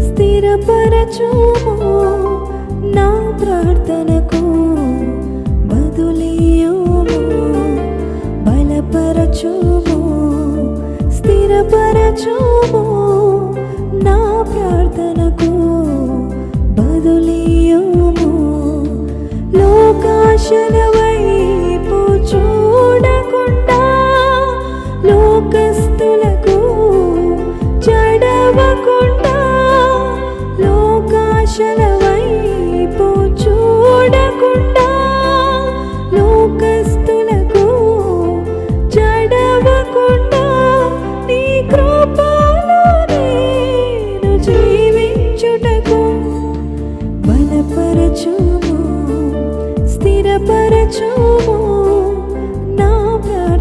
స్థిరపరచుము నా ప్రార్థనకు బదులియుము బలపరచుము స్థిరపరచుము నా ప్రార్థనకు బదులియుము లోకాశల వైపు చూడకుండా లోకస్తులకు జడవకుండా లోకాశల వైపు చూడకుండా లోకస్తులకు జడవకుండా నీ కృపలో నేను జీవించుటకు బలపరచుము స్థిరపరచుము